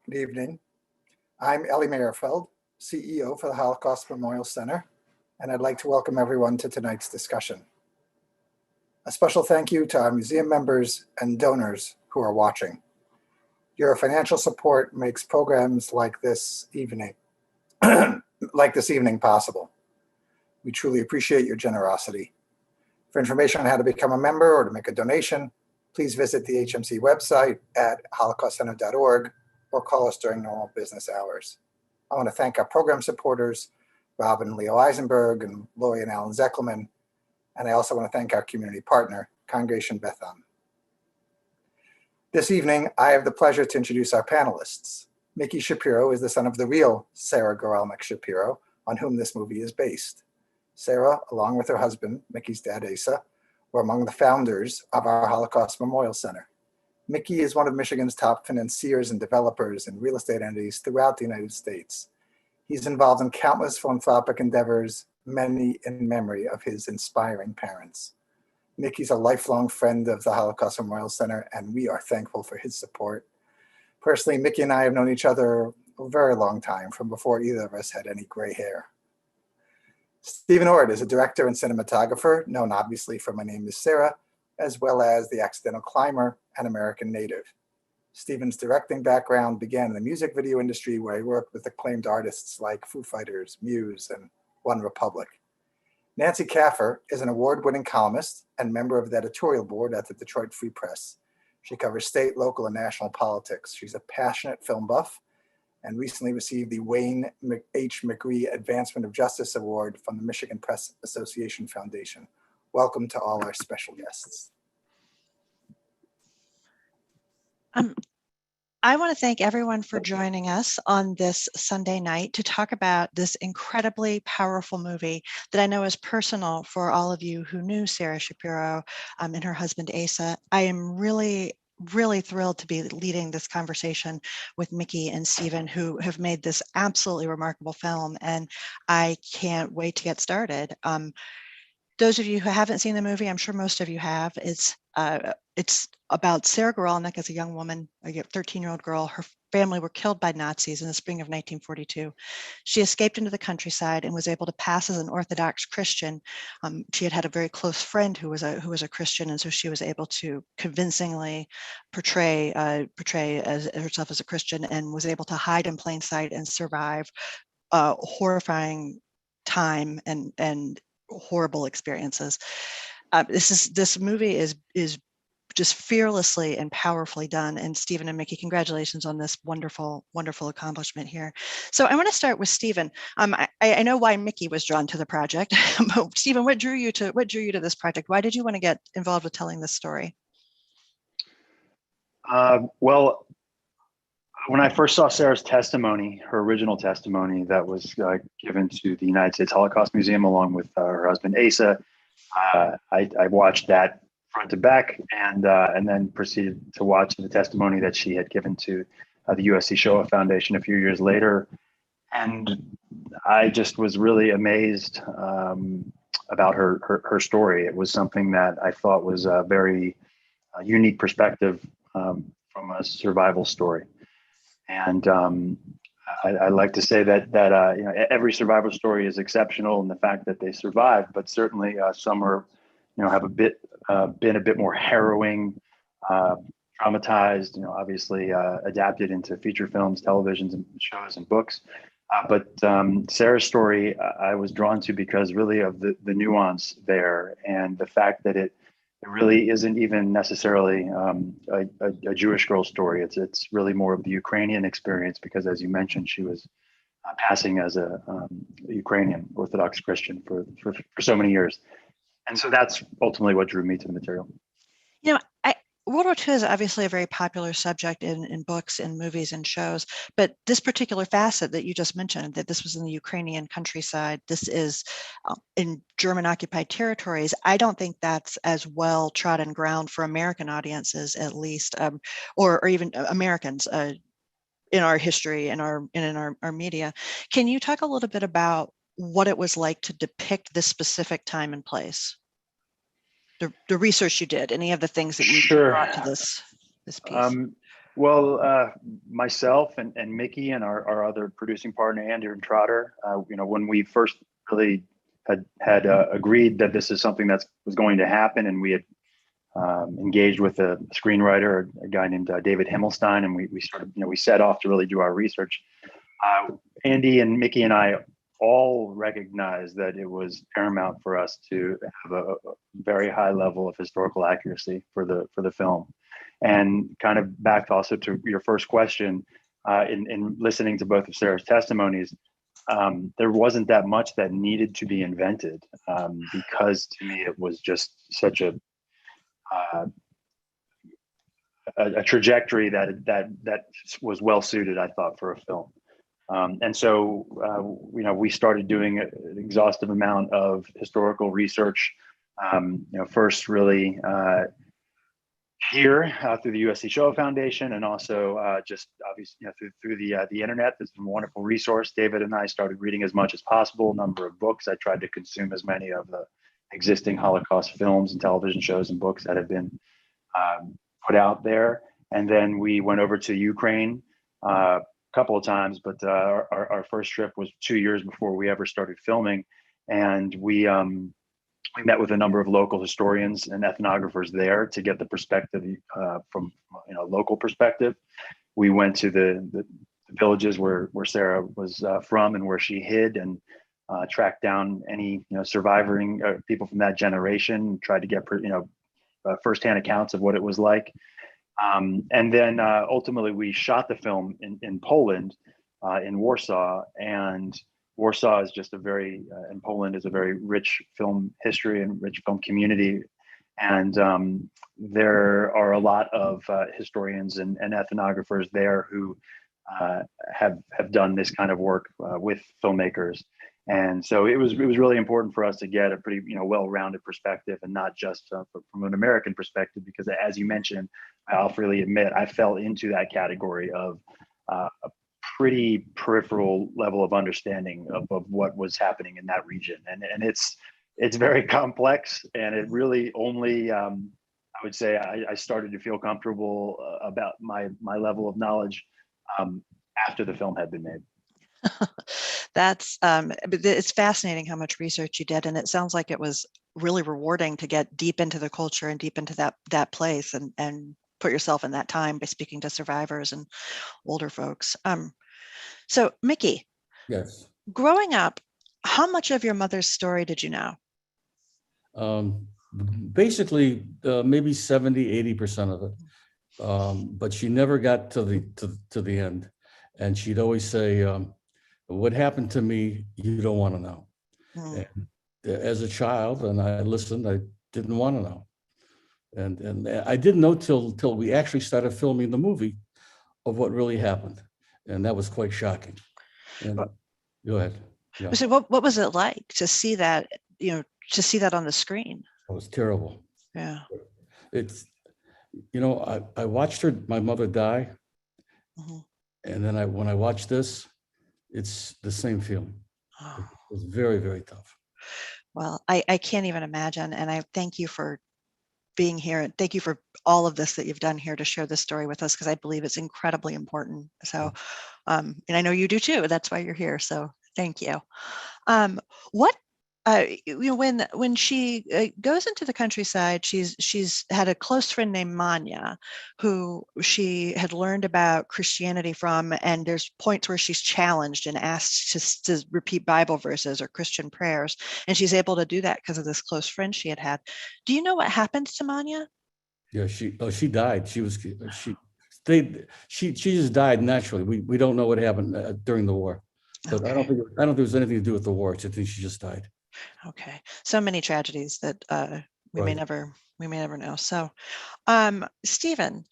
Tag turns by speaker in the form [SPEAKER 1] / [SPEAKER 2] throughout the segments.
[SPEAKER 1] Good evening. I'm Ellie Meyerfeld, CEO for the Holocaust Memorial Center, and I'd like to welcome everyone to tonight's discussion. A special thank you to our museum members and donors who are watching. Your financial support makes programs like this evening possible. We truly appreciate your generosity. For information on how to become a member or to make a donation, please visit the HMC website at holocaustcenter.org or call us during normal business hours. I want to thank our program supporters, Rob and Leo Eisenberg and Lori and Alan Zeckelman, and I also want to thank our community partner, Congregation Beth Am. This evening, I have the pleasure to introduce our panelists. Mickey Shapiro is the son of the real Sara Guralnik Shapiro, on whom this movie is based. Sara, along with her husband, Mickey's dad Asa, were among the founders of our Holocaust Memorial Center. Mickey is one of Michigan's top financiers and developers and real estate entities throughout the United States. He's involved in countless philanthropic endeavors, many in memory of his inspiring parents. Mickey's a lifelong friend of the Holocaust Memorial Center, and we are thankful for his support. Personally, Mickey and I have known each other a very long time, from before either of us had any gray hair. Stephen Oritt is a director and cinematographer, known obviously for My Name Is Sara, as well as The Accidental Climber and American Native. Stephen's directing background began in the music video industry, where he worked with acclaimed artists like Foo Fighters, Muse, and One Republic. Nancy Kaffer is an award-winning columnist and member of the editorial board at the Detroit Free Press. She covers state, local, and national politics. She's a passionate film buff and recently received the Wayne H. McGree Advancement of Justice Award from the Michigan Press Association Foundation. Welcome to all our special guests.
[SPEAKER 2] I want to thank everyone for joining us on this Sunday night to talk about this incredibly powerful movie that I know is personal for all of you who knew Sara Shapiro and her husband Asa. I am really thrilled to be leading this conversation with Mickey and Stephen, who have made this absolutely remarkable film, and I can't wait to get started. Those of you who haven't seen the movie, I'm sure most of you have. It's about Sara Guralnik as a young woman, a 13-year-old girl. Her family were killed by Nazis in the spring of 1942. She escaped into the countryside and was able to pass as an Orthodox Christian. She had a very close friend who was a Christian, and so she was able to convincingly portray as herself as a Christian, and was able to hide in plain sight and survive horrifying time and horrible experiences. This movie is just fearlessly and powerfully done. And Stephen and Mickey, congratulations on this wonderful accomplishment here. So I want to start with Stephen. I know why Mickey was drawn to the project, but Stephen, what drew you to this project? Why did you want to get involved with telling this story?
[SPEAKER 3] Well, when I first saw Sara's testimony, her original testimony that was given to the United States Holocaust Museum along with her husband Asa, I watched that front to back, and then proceeded to watch the testimony that she had given to the USC Shoah Foundation a few years later, and I just was really amazed about her story. It was something that I thought was a very unique perspective from a survival story, and I like to say that every survival story is exceptional in the fact that they survived, but certainly some are have been a bit more harrowing, traumatized, obviously adapted into feature films, televisions, and shows and books. But Sara's story I was drawn to because really of the nuance there, and the fact that it really isn't even necessarily a Jewish girl story. It's really more of the Ukrainian experience, because as you mentioned, she was passing as a Ukrainian Orthodox Christian for so many years. And so that's ultimately what drew me to the material.
[SPEAKER 2] World War II is obviously a very popular subject in books and movies and shows, but this particular facet that you just mentioned, that this was in the Ukrainian countryside, this is in German occupied territories, I don't think that's as well trodden ground for American audiences, at least, or even Americans in our history and in our media. Can you talk a little bit about what it was like to depict this specific time and place? The research you did, any of the things that you brought to this piece?
[SPEAKER 3] Well, myself and Mickey and our other producing partner, Andrew Trotter, when we first really had agreed that this is something that was going to happen, and we had engaged with a screenwriter, a guy named David Himmelstein, and we started, we set off to really do our research. Andy and Mickey and I all recognized that it was paramount for us to have a very high level of historical accuracy for the film. And kind of back also to your first question, in listening to both of Sarah's testimonies, there wasn't that much that needed to be invented, because to me it was just such a trajectory that was well suited, I thought, for a film. And so, we started doing an exhaustive amount of historical research. First really here through the USC Shoah Foundation, and also just obviously through the internet. This is a wonderful resource. David and I started reading as much as possible, a number of books. I tried to consume as many of the existing Holocaust films and television shows and books that have been put out there. And then we went over to Ukraine a couple of times, but our first trip was 2 years before we ever started filming. And we met with a number of local historians and ethnographers there to get the perspective from local perspective. We went to the villages where Sara was from and where she hid, and tracked down any surviving people from that generation, tried to get firsthand accounts of what it was like. And then ultimately we shot the film in Poland, in Warsaw, and Warsaw is just and Poland is a very rich film history and rich film community. And there are a lot of historians and ethnographers there who have done this kind of work with filmmakers. And so it was really important for us to get a pretty well-rounded perspective, and not just from an American perspective, because as you mentioned, I'll freely admit I fell into that category of a pretty peripheral level of understanding of what was happening in that region, and it's very complex, and it really only I would say I started to feel comfortable about my level of knowledge after the film had been made.
[SPEAKER 2] That's it's fascinating how much research you did, and it sounds like it was really rewarding to get deep into the culture and deep into that place, and put yourself in that time by speaking to survivors and older folks. So Mickey,
[SPEAKER 4] Yes.
[SPEAKER 2] growing up, how much of your mother's story did you know?
[SPEAKER 4] Basically, maybe 70-80% of it. But she never got to the end, and she'd always say, what happened to me, you don't want to know. And as a child, and I listened, I didn't want to know. And I didn't know till we actually started filming the movie of what really happened. And that was quite shocking. And go ahead. Yeah.
[SPEAKER 2] So what was it like to see that, to see that on the screen?
[SPEAKER 4] It was terrible.
[SPEAKER 2] Yeah.
[SPEAKER 4] It's, I watched my mother die.
[SPEAKER 2] Mm-hmm.
[SPEAKER 4] And then when I watched this, it's the same feeling.
[SPEAKER 2] Oh.
[SPEAKER 4] It was very, very tough.
[SPEAKER 2] Well, I can't even imagine. And I thank you for being here. And thank you for all of this that you've done here to share this story with us, because I believe it's incredibly important. So, and I know you do too. That's why you're here. So thank you. What when she goes into the countryside, she's had a close friend named Manya, who she had learned about Christianity from, and there's points where she's challenged and asked to repeat Bible verses or Christian prayers, and she's able to do that because of this close friend she had had. Do you know what happened to Manya?
[SPEAKER 4] Yeah, she died. She just died naturally. We don't know what happened during the war, but okay. I don't think there was anything to do with the war. I think she just died.
[SPEAKER 2] Okay, so many tragedies that we may never know. So, Stephen,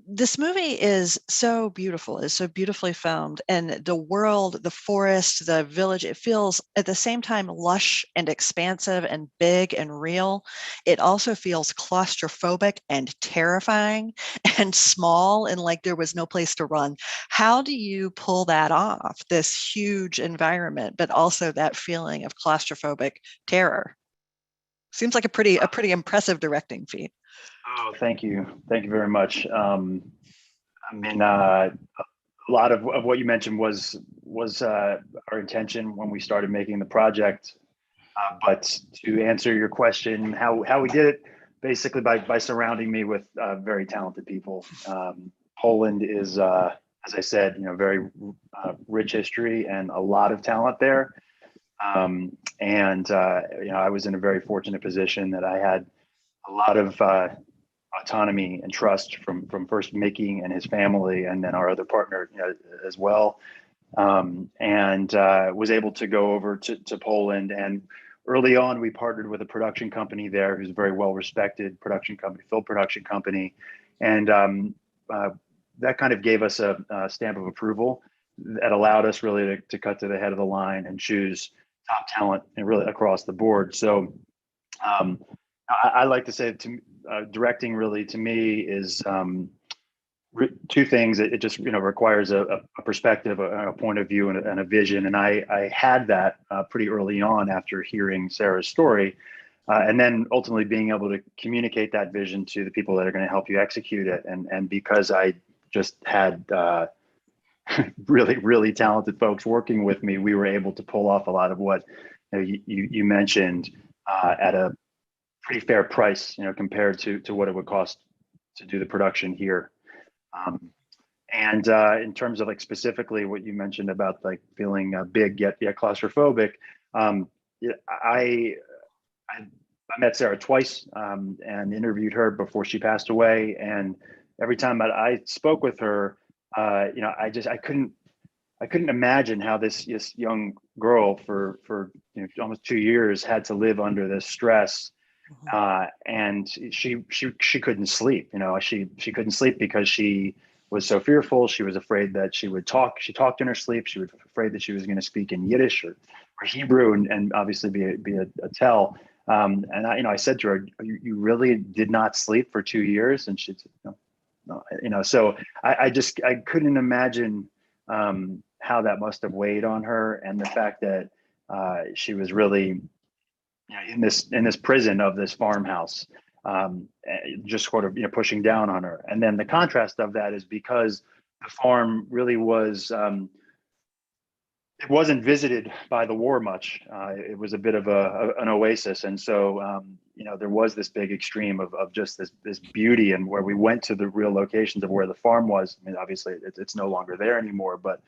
[SPEAKER 2] this movie is so beautiful. It's so beautifully filmed, and the world, the forest, the village, it feels at the same time lush and expansive and big and real. It also feels claustrophobic and terrifying and small, and like there was no place to run. How do you pull that off, this huge environment, but also that feeling of claustrophobic terror? Seems like a pretty impressive directing feat.
[SPEAKER 3] Oh, thank you very much. I mean, a lot of what you mentioned was our intention when we started making the project. But to answer your question, how we did it, basically by surrounding me with very talented people. Poland is, as I said, very rich history and a lot of talent there. I was in a very fortunate position that I had a lot of autonomy and trust from first Mickey and his family, and then our other partner as well, and was able to go over to Poland. And early on, we partnered with a production company there who's a very well-respected film production company, and that kind of gave us a stamp of approval that allowed us really to cut to the head of the line and choose top talent and really across the board. So I like to say directing really to me is two things. It just requires a perspective, a point of view, and a vision. And I had that pretty early on after hearing Sara's story, and then ultimately being able to communicate that vision to the people that are going to help you execute it. And because I just had really talented folks working with me, we were able to pull off a lot of what you mentioned at a pretty fair price, compared to what it would cost to do the production here. And in terms of specifically what you mentioned about feeling big yet claustrophobic, I met Sara twice and interviewed her before she passed away. And every time I spoke with her, I couldn't imagine how this young girl for almost 2 years had to live under this stress. And she couldn't sleep. She couldn't sleep because she was so fearful. She was afraid that she would talk. She talked in her sleep. She was afraid that she was going to speak in Yiddish or Hebrew and obviously be a tell. And I said to her, "You really did not sleep for 2 years?" And she said, "No." So I couldn't imagine how that must have weighed on her, and the fact that she was really in this prison of this farmhouse, just sort of pushing down on her. And then the contrast of that is because the farm really was it wasn't visited by the war much. It was a bit of an oasis, and so there was this big extreme of just this beauty, and where we went to the real locations of where the farm was. I mean, obviously it's no longer there anymore, but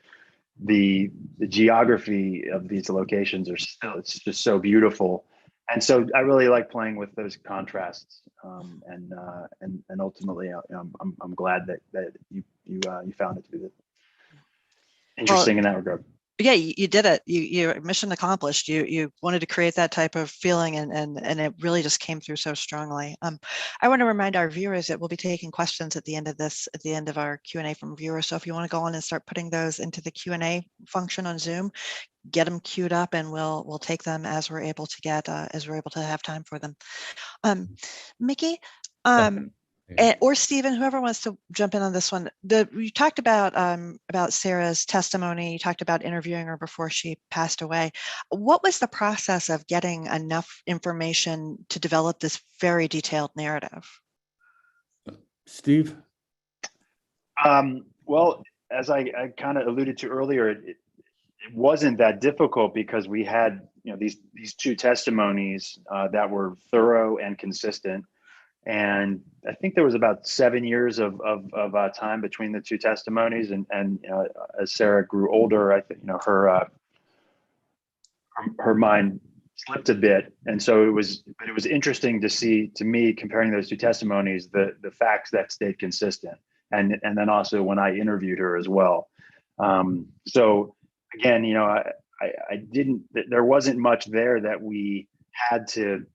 [SPEAKER 3] the geography of these locations it's just so beautiful. And so I really like playing with those contrasts, and ultimately, I'm glad that you found it to be interesting in that regard.
[SPEAKER 2] Yeah, you did it. You mission accomplished. You wanted to create that type of feeling, and it really just came through so strongly. I want to remind our viewers that we'll be taking questions at the end of our Q&A from viewers. So if you want to go on and start putting those into the Q&A function on Zoom, get them queued up, and we'll take them as we're able to have time for them. Mickey, or Stephen, whoever wants to jump in on this one. You talked about Sara's testimony. You talked about interviewing her before she passed away. What was the process of getting enough information to develop this very detailed narrative?
[SPEAKER 4] Steve?
[SPEAKER 3] Well, as I kind of alluded to earlier, it wasn't that difficult because we had these two testimonies that were thorough and consistent. And I think there was about 7 years of time between the two testimonies, and as Sara grew older, I think her mind slipped a bit, and so it was interesting to see, to me, comparing those two testimonies, the facts that stayed consistent, and then also when I interviewed her as well. So again, there wasn't much there that we had to.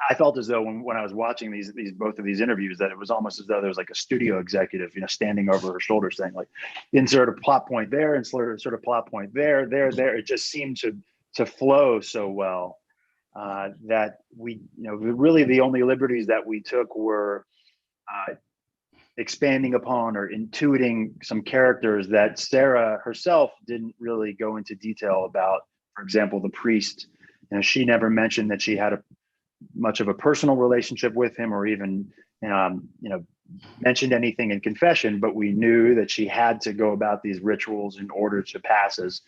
[SPEAKER 3] I felt as though when I was watching both of these interviews, that it was almost as though there was like a studio executive, standing over her shoulder saying, like, insert a plot point there, insert a plot point there. It just seemed to flow so well that we, really the only liberties that we took were expanding upon or intuiting some characters that Sara herself didn't really go into detail about. For example, the priest, she never mentioned that she had much of a personal relationship with him, or even mentioned anything in confession, but we knew that she had to go about these rituals in order to pass as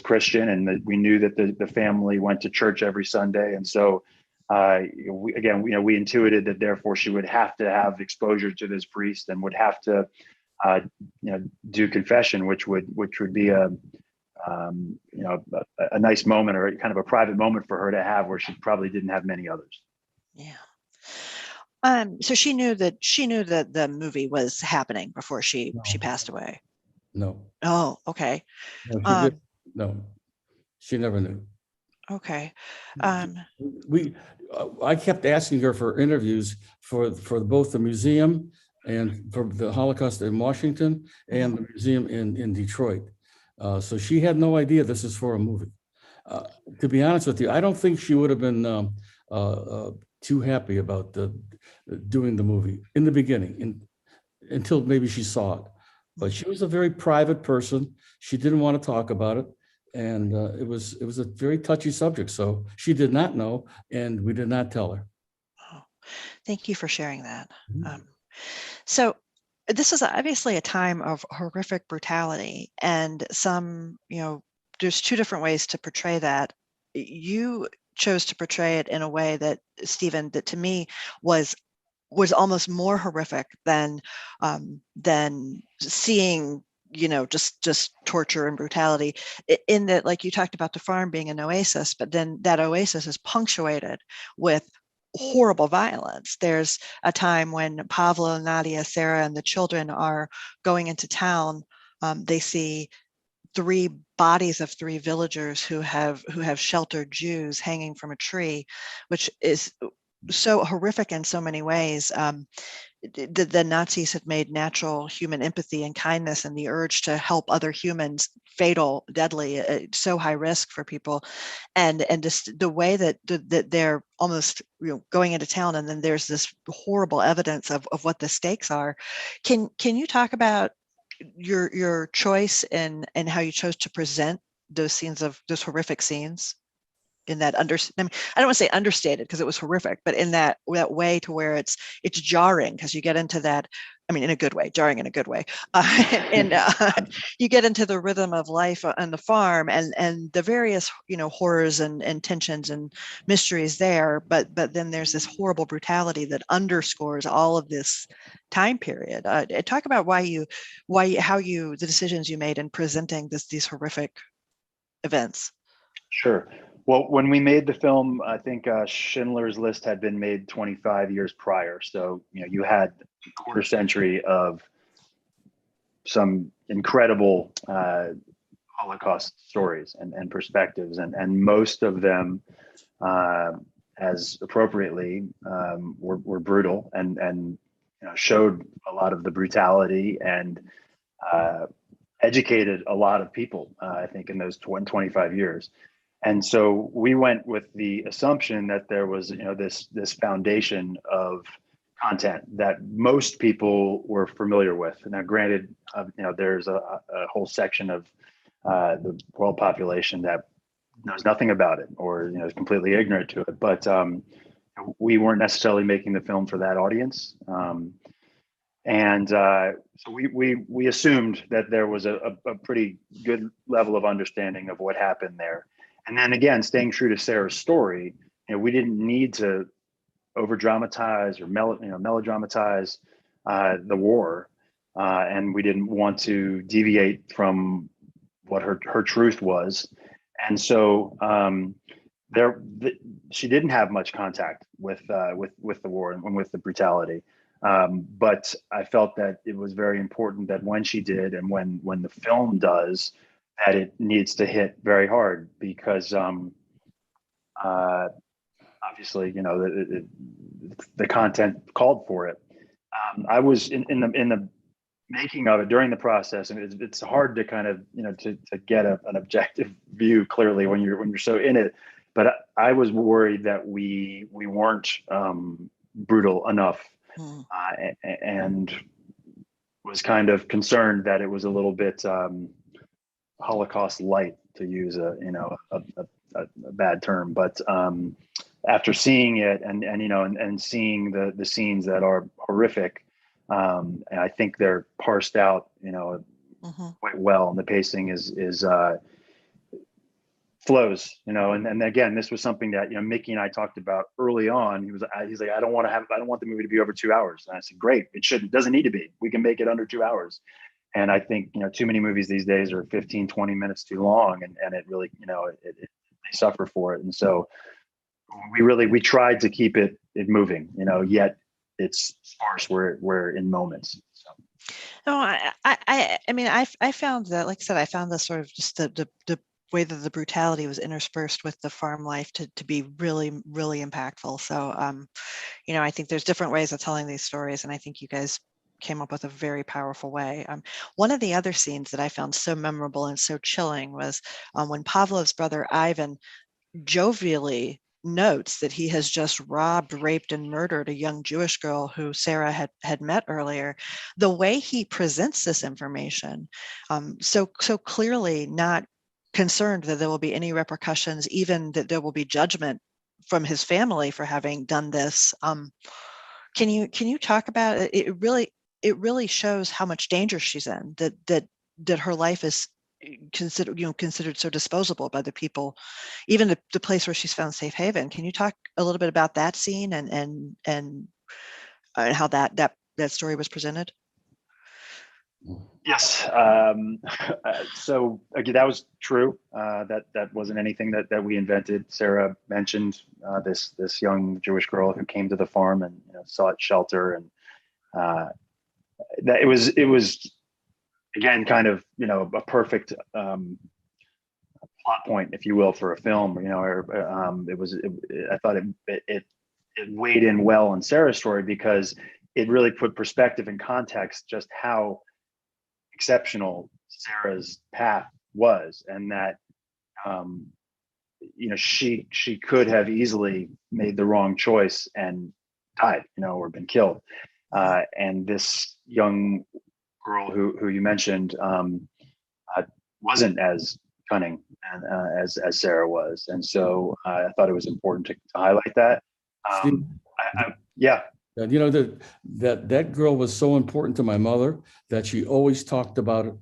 [SPEAKER 3] Christian, and that we knew that the family went to church every Sunday, and so we intuited that therefore she would have to have exposure to this priest and would have to do confession, which would be a nice moment, or kind of a private moment for her to have, where she probably didn't have many others.
[SPEAKER 2] Yeah. So she knew that the movie was happening before she passed away.
[SPEAKER 4] No.
[SPEAKER 2] Oh, okay.
[SPEAKER 4] No, she never knew.
[SPEAKER 2] Okay.
[SPEAKER 4] I kept asking her for interviews for both the museum and for the Holocaust in Washington and the museum in Detroit. So she had no idea this is for a movie. To be honest with you, I don't think she would have been too happy about doing the movie in the beginning, until maybe she saw it. But she was a very private person. She didn't want to talk about it, and it was a very touchy subject. So she did not know, and we did not tell her.
[SPEAKER 2] Oh, thank you for sharing that. So this is obviously a time of horrific brutality, and there's two different ways to portray that. You chose to portray it in a way that, Stephen, that to me was almost more horrific than seeing just torture and brutality, in that, like you talked about the farm being an oasis, but then that oasis is punctuated with horrible violence. There's a time when Pavlo, Nadia, Sarah, and the children are going into town. They see three bodies of three villagers who have sheltered Jews hanging from a tree, which is so horrific in so many ways. The Nazis had made natural human empathy and kindness and the urge to help other humans fatal, deadly, so high risk for people, and just the way that they're almost going into town, and then there's this horrible evidence of what the stakes are. Can you talk about your choice and how you chose to present those horrific scenes in that I don't want to say understated, because it was horrific, but in that way to where it's jarring, because you get into that, in a good way, jarring in a good way, and you get into the rhythm of life on the farm and the various horrors and tensions and mysteries there, but then there's this horrible brutality that underscores all of this time period. Talk about the decisions you made in presenting these horrific events.
[SPEAKER 3] Sure. Well, when we made the film, I think Schindler's List had been made 25 years prior. So, you had a quarter century of some incredible Holocaust stories and perspectives, and most of them, as appropriately, were brutal and showed a lot of the brutality and educated a lot of people, I think, in those 25 years. And so we went with the assumption that there was, this foundation of content that most people were familiar with. Now, granted, there's a whole section of the world population that knows nothing about it, or is completely ignorant to it. But we weren't necessarily making the film for that audience, and so we assumed that there was a pretty good level of understanding of what happened there. And then again, staying true to Sarah's story, we didn't need to over dramatize or melodramatize the war, and we didn't want to deviate from what her truth was. And so she didn't have much contact with the war and with the brutality. But I felt that it was very important that when she did, and when the film does, that it needs to hit very hard, because obviously, the content called for it. I was in the making of it during the process, and it's hard to kind of to get an objective view clearly when you're so in it. But I was worried that we weren't brutal enough, and was kind of concerned that it was a little bit Holocaust light, to use a bad term. But after seeing it and seeing the scenes that are horrific, And I think they're parsed out, quite well. And the pacing is flows, and again, this was something that, Mickey and I talked about early on. He's like, I don't want the movie to be over 2 hours. And I said, great. It doesn't need to be. We can make it under 2 hours. And I think, too many movies these days are 15, 20 minutes too long. And it really, they suffer for it. And so we tried to keep it moving, yet it's sparse where in moments. So.
[SPEAKER 2] No, I found that, like I said, I found this sort of just the way that the brutality was interspersed with the farm life to be really, really impactful. So, I think there's different ways of telling these stories, and I think you guys came up with a very powerful way. One of the other scenes that I found so memorable and so chilling was when Pavlov's brother Ivan jovially notes that he has just robbed, raped, and murdered a young Jewish girl who Sara had met earlier. The way he presents this information, so clearly not concerned that there will be any repercussions, even that there will be judgment from his family for having done this. Can you talk about it? It really shows how much danger she's in, that her life is considered so disposable by the people, even the place where she's found safe haven. Can you talk a little bit about that scene and how that story was presented?
[SPEAKER 3] Yes. So again, that was true. That wasn't anything that we invented. Sara mentioned this young Jewish girl who came to the farm and sought shelter, and that it was again kind of a perfect plot point, if you will, for a film. I thought it weighed in well in Sara's story because it really put perspective and context just how exceptional Sara's path was, and that she could have easily made the wrong choice and died, or been killed. And this young girl who you mentioned wasn't as cunning as Sara was, and so I thought it was important to highlight that. Yeah.
[SPEAKER 4] And that girl was so important to my mother that she always talked about it.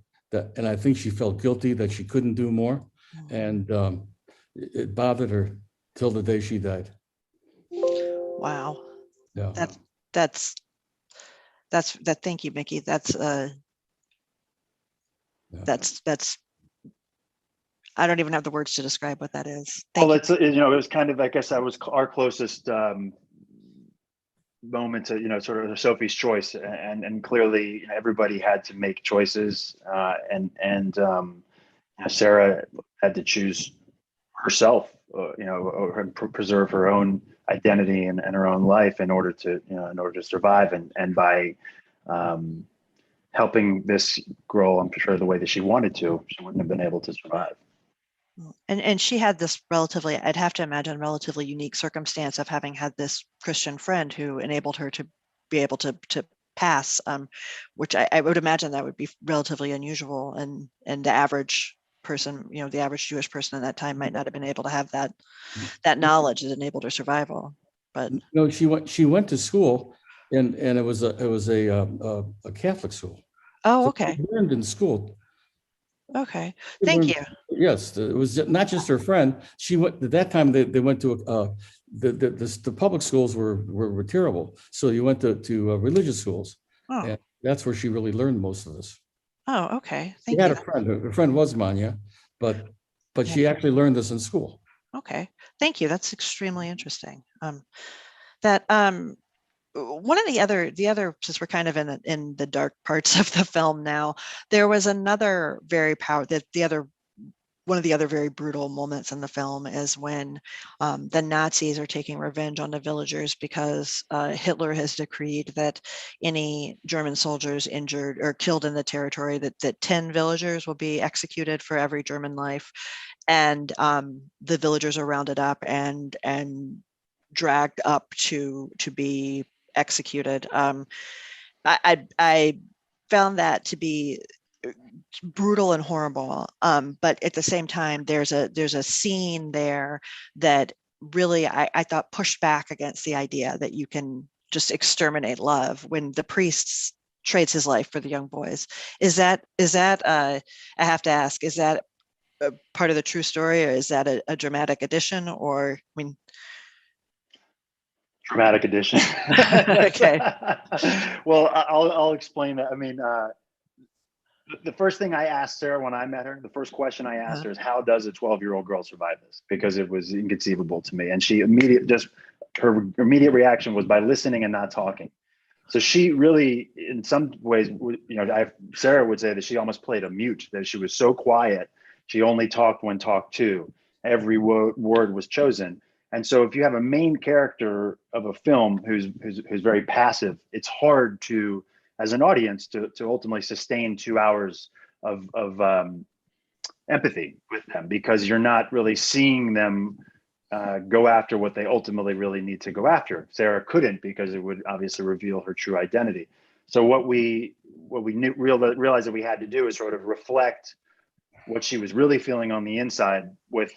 [SPEAKER 4] And I think she felt guilty that she couldn't do more, and it bothered her till the day she died.
[SPEAKER 2] Wow.
[SPEAKER 4] Yeah.
[SPEAKER 2] That's thank you, Mickey. That's I don't even have the words to describe what that is. Thank you.
[SPEAKER 3] It was kind of, I guess, that was our closest moment to sort of Sophie's choice, and clearly everybody had to make choices, and Sara had to choose herself, and preserve her own identity and her own life in order to survive, and by helping this girl, I'm sure, the way that she wanted to, she wouldn't have been able to survive.
[SPEAKER 2] And she had this relatively, I'd have to imagine, relatively unique circumstance of having had this Christian friend who enabled her to be able to pass, which I would imagine that would be relatively unusual, and the average person, the average Jewish person in that time might not have been able to have that knowledge that enabled her survival. But
[SPEAKER 4] she went to school, and it was a Catholic school.
[SPEAKER 2] Oh,
[SPEAKER 4] so
[SPEAKER 2] okay.
[SPEAKER 4] She learned in school.
[SPEAKER 2] Okay, thank you.
[SPEAKER 4] Yes, it was not just her friend. She went at that time. They went to the public schools were terrible, so you went to religious schools, and that's where she really learned most of this.
[SPEAKER 2] Oh, okay. Thank
[SPEAKER 4] you.
[SPEAKER 2] you.
[SPEAKER 4] Had a friend. Her friend was Manya, but she actually learned this in school.
[SPEAKER 2] Okay, thank you. That's extremely interesting. One of the other, since we're kind of in the dark parts of the film now, there was another very one of the other very brutal moments in the film is when the Nazis are taking revenge on the villagers because Hitler has decreed that any German soldiers injured or killed in the territory, that 10 villagers will be executed for every German life, and the villagers are rounded up and dragged up to be executed. I found that to be brutal and horrible, but at the same time, there's a scene there that really I thought pushed back against the idea that you can just exterminate love, when the priests trades his life for the young boys. Is that I have to ask, is that a part of the true story, or is that a dramatic addition? Or, I mean,
[SPEAKER 3] dramatic addition.
[SPEAKER 2] Okay.
[SPEAKER 3] Well, I'll explain that. I mean, the first thing I asked Sarah when I met her, the first question I asked her is, how does a 12-year-old girl survive this? Because it was inconceivable to me. And her immediate reaction was by listening and not talking. So she really, in some ways, Sarah would say that she almost played a mute, that she was so quiet. She only talked when talked to. Every word was chosen. And so if you have a main character of a film who's very passive, it's hard to, as an audience, to ultimately sustain 2 hours of empathy with them, because you're not really seeing them go after what they ultimately really need to go after. Sarah couldn't, because it would obviously reveal her true identity. So what we realized that we had to do is sort of reflect what she was really feeling on the inside with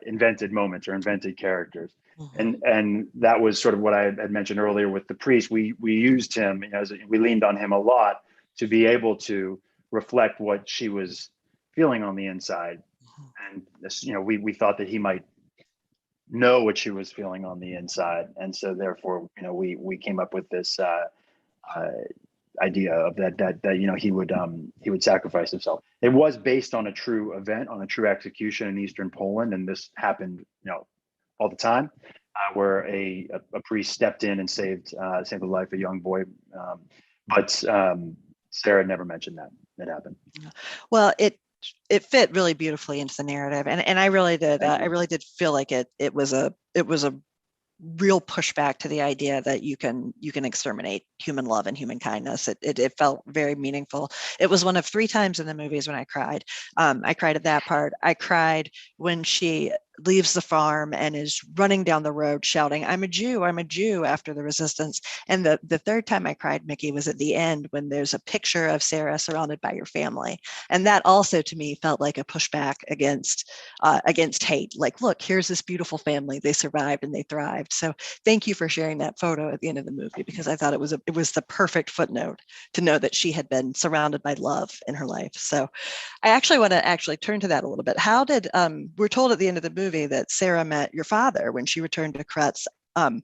[SPEAKER 3] invented moments or invented characters. And that was sort of what I had mentioned earlier with the priest. We used him, we leaned on him a lot to be able to reflect what she was feeling on the inside. And we thought that he might know what she was feeling on the inside, and so therefore we came up with this idea of that he would sacrifice himself. It was based on a true event, on a true execution in Eastern Poland, and this happened all the time, where a priest stepped in and saved the life of a young boy, but Sarah never mentioned that it happened.
[SPEAKER 2] Well, it fit really beautifully into the narrative, and I really did. I really did feel like it was a real pushback to the idea that you can exterminate human love and human kindness. It felt very meaningful. It was one of 3 times in the movies when I cried. I cried at that part. I cried when she leaves the farm and is running down the road shouting, I'm a Jew, after the resistance. And the third time I cried, Mickey, was at the end, when there's a picture of Sarah surrounded by your family. And that also to me felt like a pushback against hate. Like, look, here's this beautiful family. They survived and they thrived. So thank you for sharing that photo at the end of the movie, because I thought it was the perfect footnote to know that she had been surrounded by love in her life. So I actually want to turn to that a little bit. How did, we're told at the end of the movie that Sarah met your father when she returned to Kretz. Can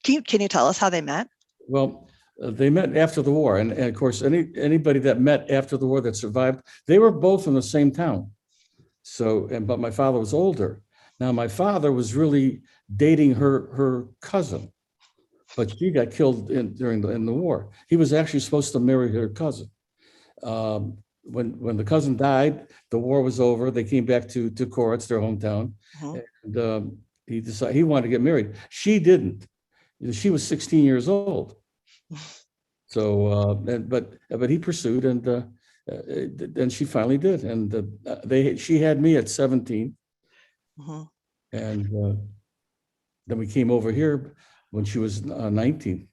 [SPEAKER 2] you tell us how they met?
[SPEAKER 4] Well, they met after the war, and of course, anybody that met after the war that survived, they were both in the same town. So, but my father was older. Now, my father was really dating her cousin, but she got killed in the war. He was actually supposed to marry her cousin. When the cousin died, the war was over. They came back to Koritz, their hometown, and he decided he wanted to get married. She didn't. She was 16 years old. So, but he pursued, and then she finally did, and she had me at 17, and then we came over here when she was 19.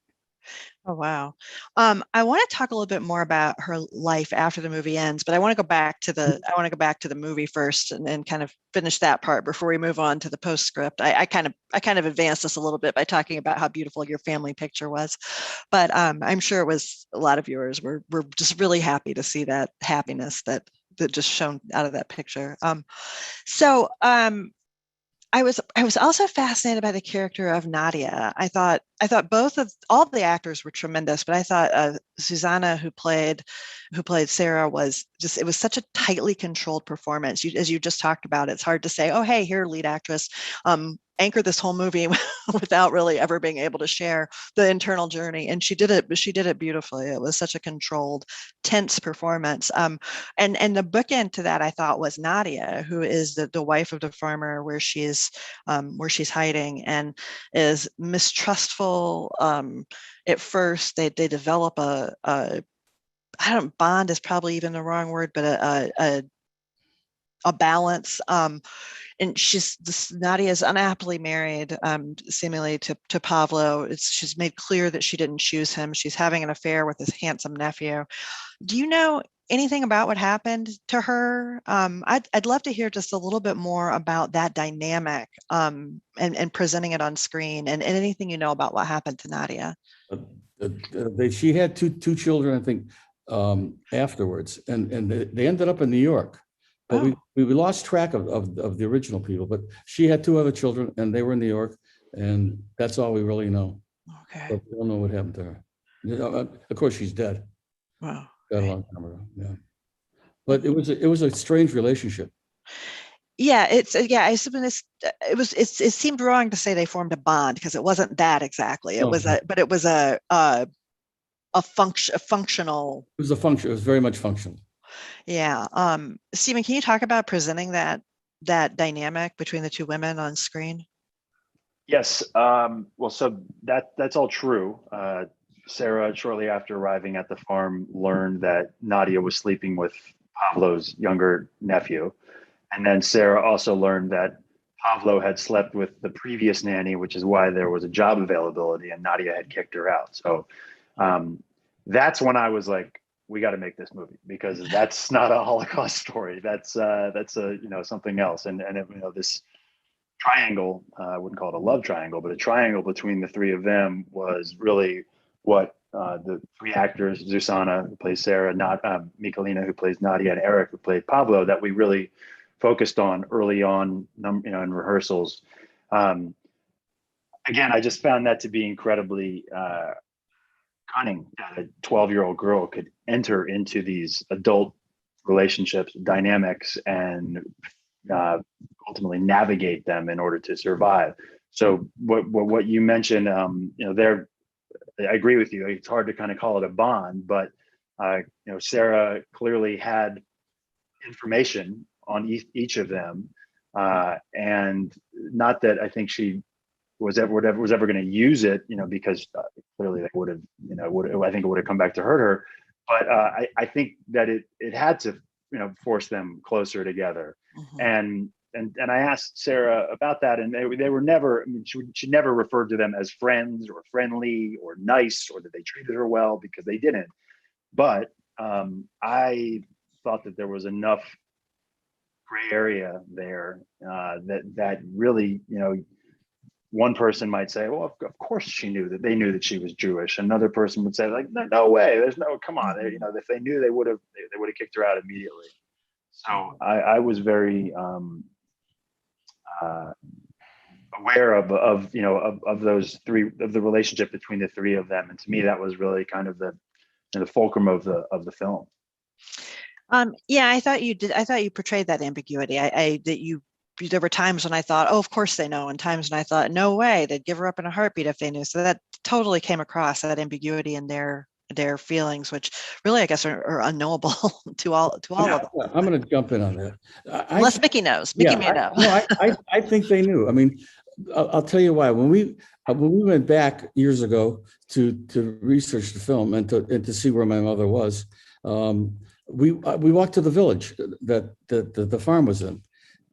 [SPEAKER 2] Oh, wow. I want to talk a little bit more about her life after the movie ends, but I want to go back to the movie first, and kind of finish that part before we move on to the postscript. I kind of advanced this a little bit by talking about how beautiful your family picture was, but I'm sure it was a lot of viewers were just really happy to see that happiness that just shone out of that picture. I was also fascinated by the character of Nadia. I thought all of the actors were tremendous, but I thought Susanna, who played Sarah, it was such a tightly controlled performance. As you just talked about, it's hard to say, oh, hey, here, lead actress, anchor this whole movie without really ever being able to share the internal journey. And she did it beautifully. It was such a controlled, tense performance. And the bookend to that, I thought, was Nadia, who is the wife of the farmer, where she's hiding and is mistrustful. At first, they develop bond is probably even the wrong word, but a balance. And Nadia is unhappily married, seemingly to Pavlo. She's made clear that she didn't choose him. She's having an affair with his handsome nephew. Do you know anything about what happened to her? I'd love to hear just a little bit more about that dynamic, and presenting it on screen, and anything you know about what happened to Nadia.
[SPEAKER 4] She had two children, I think, afterwards, and they ended up in New York. But we lost track of the original people. But she had two other children, and they were in New York, and that's all we really know.
[SPEAKER 2] Okay.
[SPEAKER 4] But we don't know what happened to her. Of course, she's dead.
[SPEAKER 2] Wow.
[SPEAKER 4] Got a long time ago. Yeah. But it was a strange relationship.
[SPEAKER 2] Yeah, I suppose it seemed wrong to say they formed a bond because it wasn't that exactly. It was a functional.
[SPEAKER 4] It was a function. It was very much functional.
[SPEAKER 2] Yeah. Stephen, can you talk about presenting that dynamic between the two women on screen?
[SPEAKER 3] Yes. Well, so that's all true. Sarah, shortly after arriving at the farm, learned that Nadia was sleeping with Pavlo's younger nephew. And then Sarah also learned that Pavlo had slept with the previous nanny, which is why there was a job availability and Nadia had kicked her out. So that's when I was like, we got to make this movie because that's not a Holocaust story. That's something else. And this triangle, I wouldn't call it a love triangle, but a triangle between the three of them was really what the three actors, Susanna, who plays Sarah, Michalina, who plays Nadia, and Eric, who played Pavlo, that we really focused on early on, in rehearsals. Again, I just found that to be incredibly cunning that a 12-year-old girl could enter into these adult relationships, dynamics, and ultimately navigate them in order to survive. So what you mentioned, I agree with you. It's hard to kind of call it a bond, but Sarah clearly had information on each of them, and not that I think she was ever going to use it, because clearly they would have, I think it would have come back to hurt her. But I think that it had to, force them closer together. Mm-hmm. And I asked Sarah about that, and they were never. I mean, she never referred to them as friends or friendly or nice or that they treated her well, because they didn't. But I thought that there was enough gray area there that really, one person might say, well, of course they knew that she was Jewish. Another person would say, like, no way, come on. If they knew, they would have kicked her out immediately. So I was very aware of those three, of the relationship between the three of them. And to me, that was really kind of the fulcrum of the film.
[SPEAKER 2] Yeah, I thought you did. I thought you portrayed that ambiguity. There were times when I thought, oh, of course they know, and times when I thought, no way, they'd give her up in a heartbeat if they knew. So that totally came across, that ambiguity in their feelings, which really, I guess, are unknowable to all of them.
[SPEAKER 4] I'm going to jump in on that.
[SPEAKER 2] Unless Mickey knows. Mickey may know.
[SPEAKER 4] I think they knew. I mean, I'll tell you why. When we went back years ago to research the film and to see where my mother was, we walked to the village that the farm was in,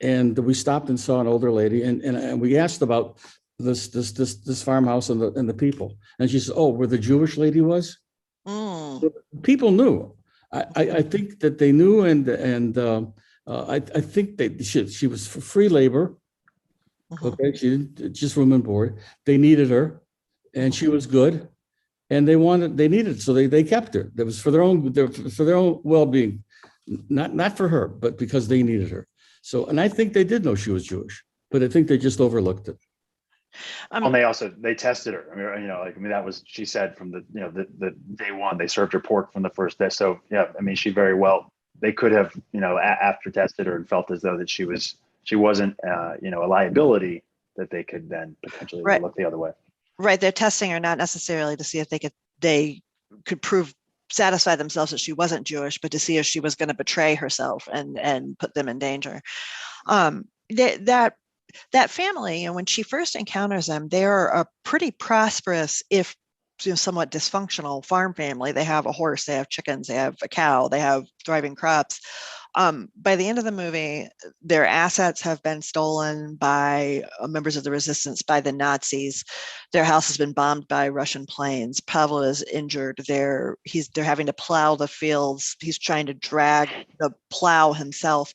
[SPEAKER 4] and we stopped and saw an older lady, and we asked about this farmhouse and the people, and she said, "Oh, where the Jewish lady was." So people knew. I think that they knew, and I think she was for free labor. Okay, she didn't just room and board. They needed her, and she was good, and they needed, so they kept her. That was for their own well-being, not for her, but because they needed her. So, and I think they did know she was Jewish, but I think they just overlooked it.
[SPEAKER 3] And they tested her. That was, she said from the day one, they served her pork from the first day. So yeah, they could have, after tested her and felt as though that she wasn't, a liability, that they could then potentially look the other way.
[SPEAKER 2] Right. They're testing her not necessarily to see if they could satisfy themselves that she wasn't Jewish, but to see if she was going to betray herself and put them in danger. That family, and when she first encounters them, they're a pretty prosperous, if somewhat dysfunctional farm family. They have a horse, they have chickens, they have a cow, they have thriving crops. By the end of the movie, their assets have been stolen by members of the resistance, by the Nazis. Their house has been bombed by Russian planes. Pavel is injured. They're having to plow the fields. He's trying to drag the plow himself.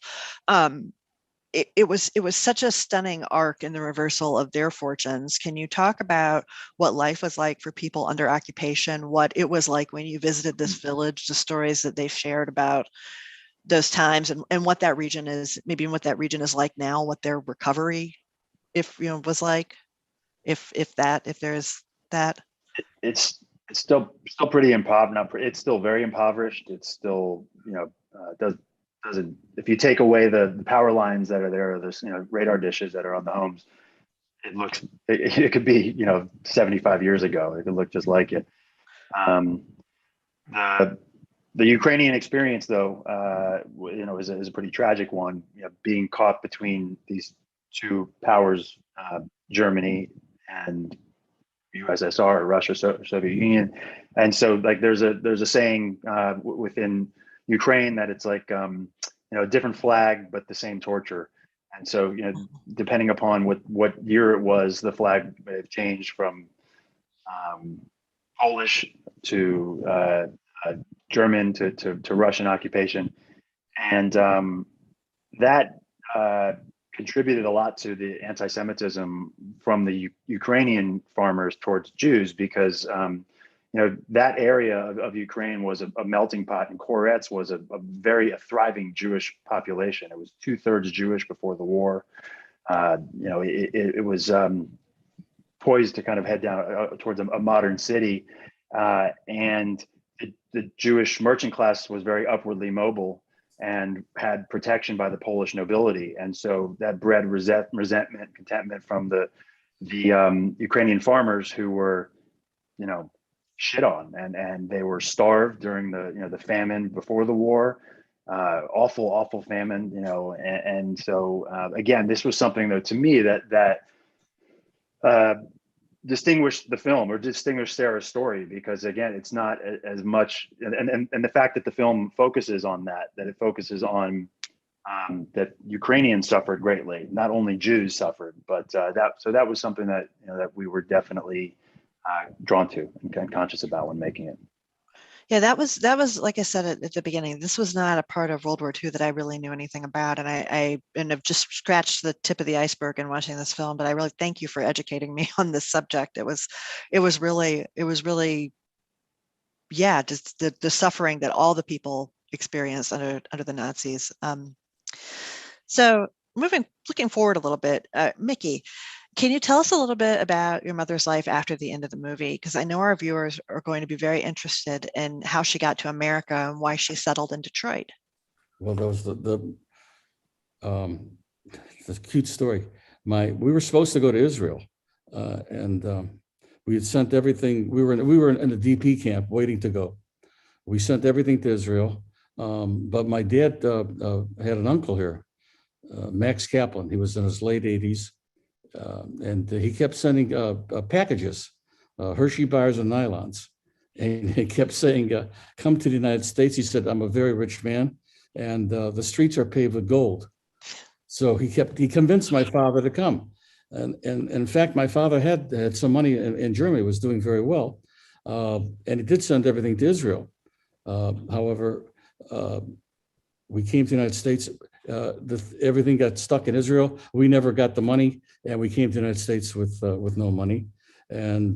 [SPEAKER 2] it was such a stunning arc in the reversal of their fortunes. Can you talk about what life was like for people under occupation, what it was like when you visited this village, the stories that they shared about those times, and what that region is, maybe what that region is like now, what their recovery, if was like, if there's that.
[SPEAKER 3] It's still pretty impoverished. It's still very impoverished. It's still, doesn't, if you take away the power lines that are there, or this, radar dishes that are on the homes, it could be, 75 years ago. It could look just like it. The Ukrainian experience, though, is a pretty tragic one. Being caught between these two powers, Germany and USSR, Russia, Soviet Union, and so like there's a saying within Ukraine that it's like a different flag but the same torture, and so depending upon what year it was, the flag may have changed from Polish to German to Russian occupation, and that contributed a lot to the anti-Semitism from the Ukrainian farmers towards Jews, because that area of Ukraine was a melting pot, and Oritt was a thriving Jewish population. It was 2/3 Jewish before the war. It was poised to kind of head down towards a modern city, and the Jewish merchant class was very upwardly mobile and had protection by the Polish nobility, and so that bred resentment, contentment from the Ukrainian farmers who were, shit on, and they were starved during the famine before the war, awful famine, and so again, this was something, though, to me that distinguished the film, or distinguished Sara's story, because again, it's not as much, and the fact that the film focuses on that it focuses on that Ukrainians suffered greatly, not only Jews suffered, but that was something that that we were definitely drawn to and conscious about when making it.
[SPEAKER 2] Yeah, that was like I said at the beginning, this was not a part of World War II that I really knew anything about, and I have just scratched the tip of the iceberg in watching this film. But I really thank you for educating me on this subject. It was really, yeah, just the suffering that all the people experienced under the Nazis. So looking forward a little bit, Mickey, can you tell us a little bit about your mother's life after the end of the movie? Because I know our viewers are going to be very interested in how she got to America and why she settled in Detroit.
[SPEAKER 4] Well, that was the cute story. We were supposed to go to Israel, and we had sent everything. We were in a DP camp waiting to go. We sent everything to Israel, but my dad had an uncle here, Max Kaplan. He was in his late 80s. And he kept sending packages, Hershey bars and nylons. And he kept saying, come to the United States. He said, I'm a very rich man, and the streets are paved with gold. So he convinced my father to come. And in fact, my father had some money in Germany, was doing very well. And he did send everything to Israel. However, we came to the United States. Everything got stuck in Israel. We never got the money, and we came to the United States with no money. And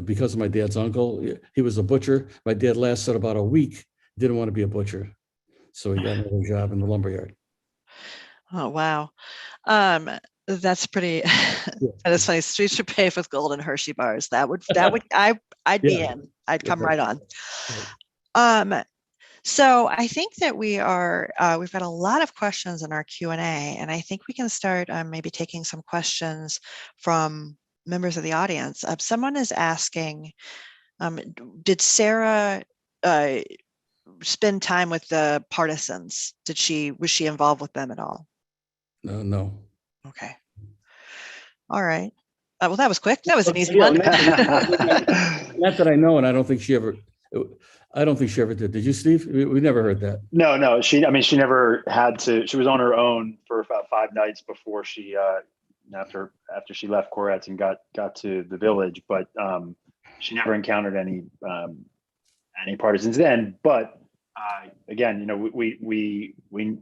[SPEAKER 4] because of my dad's uncle, he was a butcher. My dad lasted about a week. Didn't want to be a butcher, so he got another job in the lumberyard.
[SPEAKER 2] Oh wow, that's pretty. That is funny. Streets are paved with gold and Hershey bars. I'd be in. I'd come right on. So I think that we've got a lot of questions in our Q&A, and I think we can start maybe taking some questions from members of the audience. Someone is asking, did Sara spend time with the partisans? Was she involved with them at all?
[SPEAKER 4] No.
[SPEAKER 2] Okay. All right. Well, that was quick. That was an easy one.
[SPEAKER 4] Not that I know, and I don't think she ever did. Did you, Steve? We never heard that.
[SPEAKER 3] No. She never had to. She was on her own for about 5 nights before she, after she left Oritt and got to the village. But she never encountered any partisans then. But again, we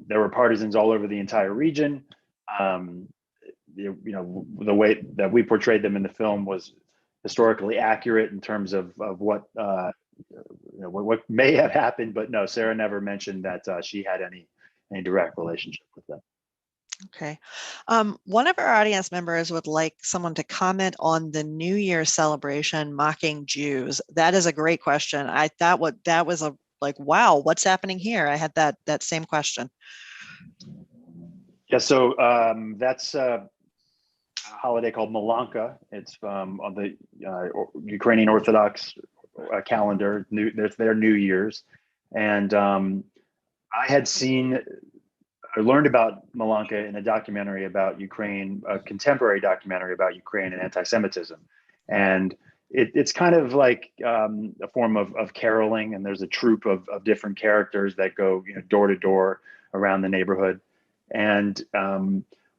[SPEAKER 3] there were partisans all over the entire region. The way that we portrayed them in the film was historically accurate in terms of what what may have happened, but no, Sara never mentioned that she had any direct relationship with them.
[SPEAKER 2] Okay. One of our audience members would like someone to comment on the New Year celebration mocking Jews. That is a great question. I thought that was wow, what's happening here? I had that same question.
[SPEAKER 3] Yeah, so that's a holiday called Malanka. It's on the Ukrainian Orthodox calendar. There's their New Year's, and I learned about Malanka in a documentary about Ukraine, a contemporary documentary about Ukraine and anti-Semitism. And it's kind of like a form of caroling, and there's a troupe of different characters that go door to door around the neighborhood. And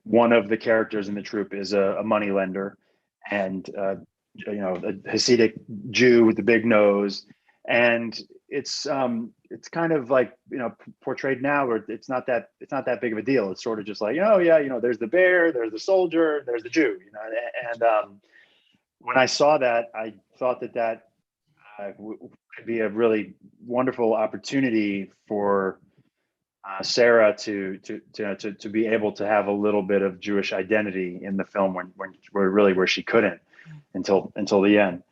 [SPEAKER 3] one of the characters in the troupe is a moneylender, and a Hasidic Jew with the big nose. And it's kind of like portrayed now where it's not that big of a deal. It's sort of just like, oh yeah, there's the bear, there's the soldier, there's the Jew, and when I saw that, I thought that could be a really wonderful opportunity for Sara to be able to have a little bit of Jewish identity in the film where she couldn't until the end.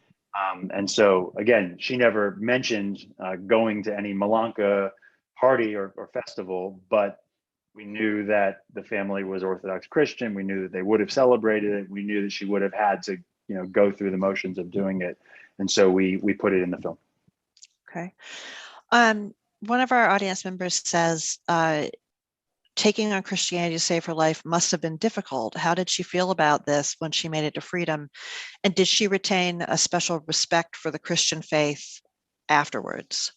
[SPEAKER 3] And so again, she never mentioned going to any Malanka party or festival, but we knew that the family was Orthodox Christian. We knew that they would have celebrated it. We knew that she would have had to, go through the motions of doing it. And so we put it in the film.
[SPEAKER 2] Okay. One of our audience members says, taking on Christianity to save her life must have been difficult. How did she feel about this when she made it to freedom? And did she retain a special respect for the Christian faith afterwards?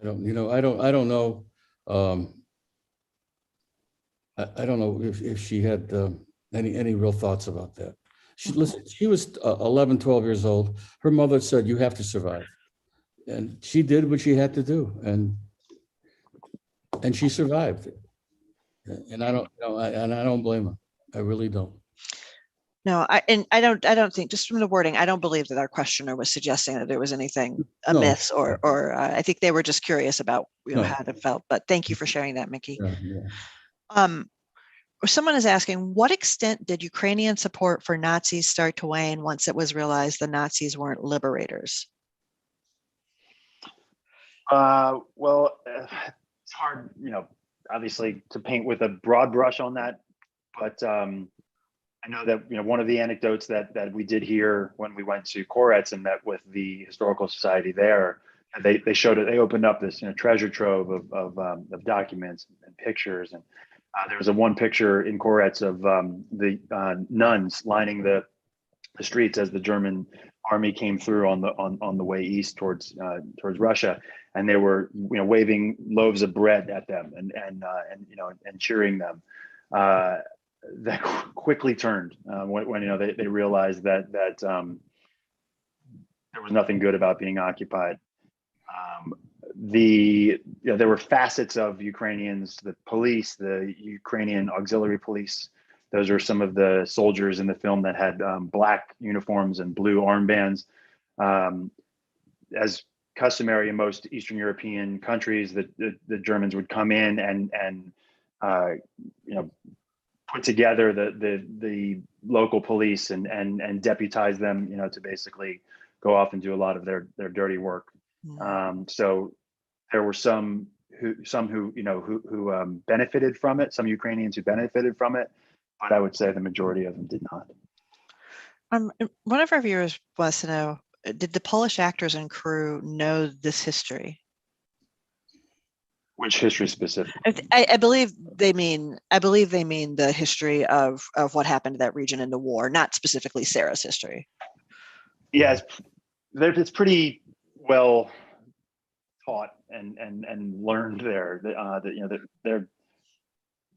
[SPEAKER 4] I don't know. I don't know if she had any real thoughts about that. She was 11, 12 years old. Her mother said, "You have to survive," and she did what she had to do, and she survived. And I don't blame her. I really don't.
[SPEAKER 2] No, I don't think, just from the wording, I don't believe that our questioner was suggesting that there was anything amiss, or I think they were just curious about how it felt. But thank you for sharing that, Mickey.
[SPEAKER 4] Yeah.
[SPEAKER 2] Someone is asking, what extent did Ukrainian support for Nazis start to wane once it was realized the Nazis weren't liberators?
[SPEAKER 3] Well, it's hard, obviously, to paint with a broad brush on that, but I know that one of the anecdotes that we did hear when we went to Oritt and met with the Historical Society there, they showed it. They opened up this treasure trove of documents and pictures, and there was one picture in Oritt of the nuns lining the streets as the German army came through on the way east towards Russia, and they were waving loaves of bread at them and cheering them. That quickly turned when they realized that there was nothing good about being occupied. There were facets of Ukrainians, the police, the Ukrainian auxiliary police. Those are some of the soldiers in the film that had black uniforms and blue armbands. As customary in most Eastern European countries, the Germans would come in and put together the local police and deputize them, to basically go off and do a lot of their dirty work. So there were some who benefited from it, some Ukrainians who benefited from it, but I would say the majority of them did not.
[SPEAKER 2] One of our viewers wants to know, did the Polish actors and crew know this history?
[SPEAKER 3] Which history specifically?
[SPEAKER 2] I believe they mean the history of what happened to that region in the war, not specifically Sara's history. Yeah,
[SPEAKER 3] it's pretty well taught and learned there. Their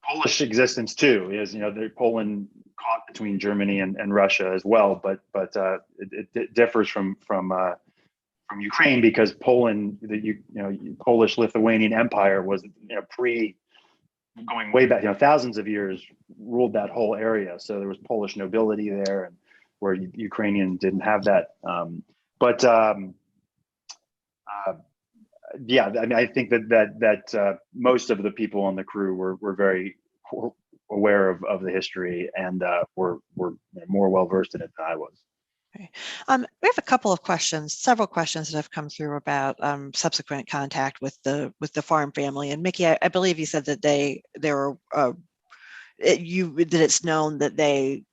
[SPEAKER 3] Polish existence too is Poland caught between Germany and Russia as well, but it differs from from Ukraine, because Poland, Polish-Lithuanian Empire was, going way back, thousands of years, ruled that whole area. So there was Polish nobility there, and where Ukrainian didn't have that. Yeah, I mean, I think that most of the people on the crew were very aware of the history, and were more well versed in it than I was.
[SPEAKER 2] Okay. We have a couple of questions, several questions that have come through about subsequent contact with the farm family. And Mickey, I believe you said that it's known that they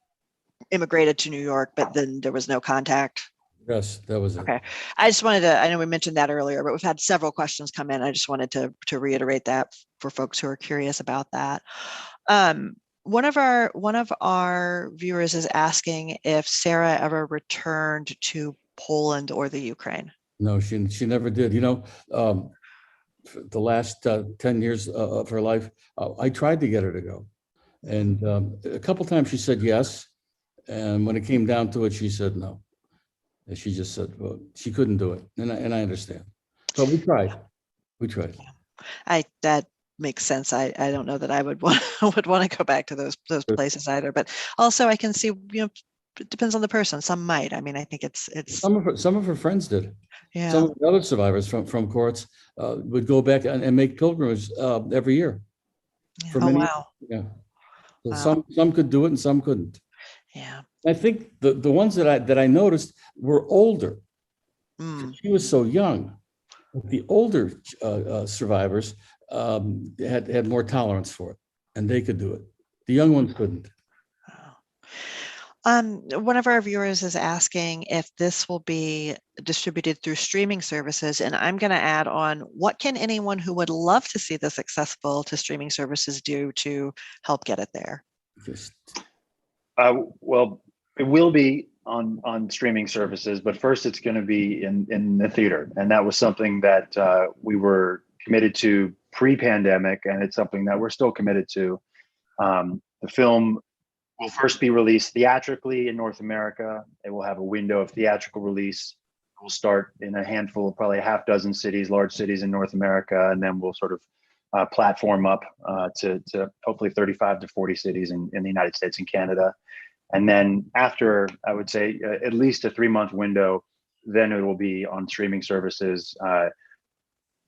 [SPEAKER 2] immigrated to New York, but then there was no contact.
[SPEAKER 4] Yes, that was it.
[SPEAKER 2] Okay. I just wanted to, I know we mentioned that earlier, but we've had several questions come in. I just wanted to reiterate that for folks who are curious about that. One of our viewers is asking if Sara ever returned to Poland or the Ukraine.
[SPEAKER 4] No, she never did. The last 10 years of her life, I tried to get her to go. And a couple times she said yes. And when it came down to it, she said no. And she just said, well, she couldn't do it. And I understand. But we tried.
[SPEAKER 2] That makes sense. I don't know that I would want to go back to those places either. But also I can see, it depends on the person. Some might. I mean, I think it's
[SPEAKER 4] some of her friends did.
[SPEAKER 2] Yeah.
[SPEAKER 4] Some of the other survivors from courts would go back and make pilgrimages every year.
[SPEAKER 2] Oh, wow.
[SPEAKER 4] Yeah. So
[SPEAKER 2] Wow.
[SPEAKER 4] some could do it and some couldn't.
[SPEAKER 2] Yeah.
[SPEAKER 4] I think the ones that I noticed were older. She was so young. The older survivors had more tolerance for it, and they could do it. The young ones couldn't.
[SPEAKER 2] One of our viewers is asking if this will be distributed through streaming services, and I'm going to add on, what can anyone who would love to see this accessible to streaming services do to help get it there?
[SPEAKER 3] Well, it will be on streaming services, but first it's going to be in the theater, and that was something that we were committed to pre-pandemic, and it's something that we're still committed to. The film will first be released theatrically in North America. It will have a window of theatrical release. It will start in a handful, probably a half dozen cities, large cities in North America, and then we'll sort of platform up to hopefully 35 to 40 cities in the United States and Canada. And then after, I would say, at least a 3-month window, then it will be on streaming services.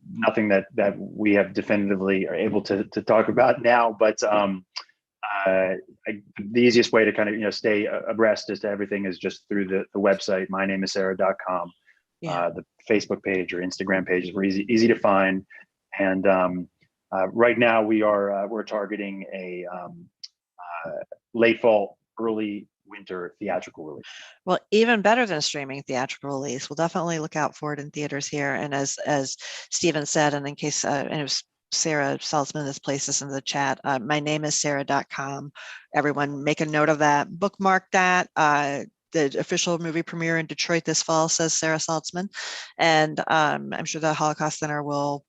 [SPEAKER 3] Nothing that we have definitively are able to talk about now, but the easiest way to kind of stay abreast as to everything is just through the website, mynameissara.com.
[SPEAKER 2] Yeah.
[SPEAKER 3] The Facebook page or Instagram pages were easy to find. And right now we're targeting a late fall, early winter theatrical release.
[SPEAKER 2] Well, even better than a streaming theatrical release. We'll definitely look out for it in theaters here. And as Stephen said, and in case, and it was Sarah Salzman has placed this in the chat, mynameissara.com. Everyone make a note of that, bookmark that. The official movie premiere in Detroit this fall says Sarah Salzman. And I'm sure the Holocaust Center will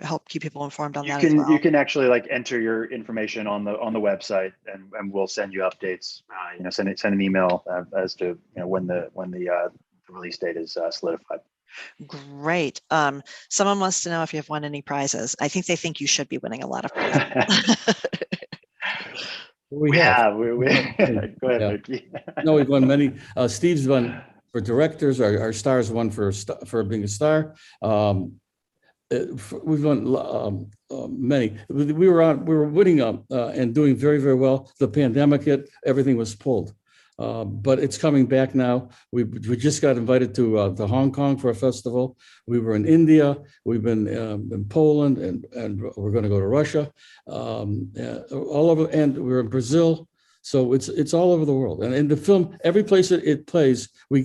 [SPEAKER 2] help keep people informed on that as well.
[SPEAKER 3] You can actually enter your information on the website, and we'll send you updates. Send an email as to when the release date is solidified.
[SPEAKER 2] Great. Someone wants to know if you've won any prizes. I think they think you should be winning a lot of prizes.
[SPEAKER 4] We have.
[SPEAKER 3] Go ahead, Mickey.
[SPEAKER 4] No, we've won many. Steve's won for directors. Our stars won for being a star. We've won many. We were winning and doing very, very well. The pandemic hit, everything was pulled. But it's coming back now. We just got invited to Hong Kong for a festival. We were in India. We've been in Poland, and we're going to go to Russia, all over, and we're in Brazil. So it's all over the world. And in the film, every place it plays, we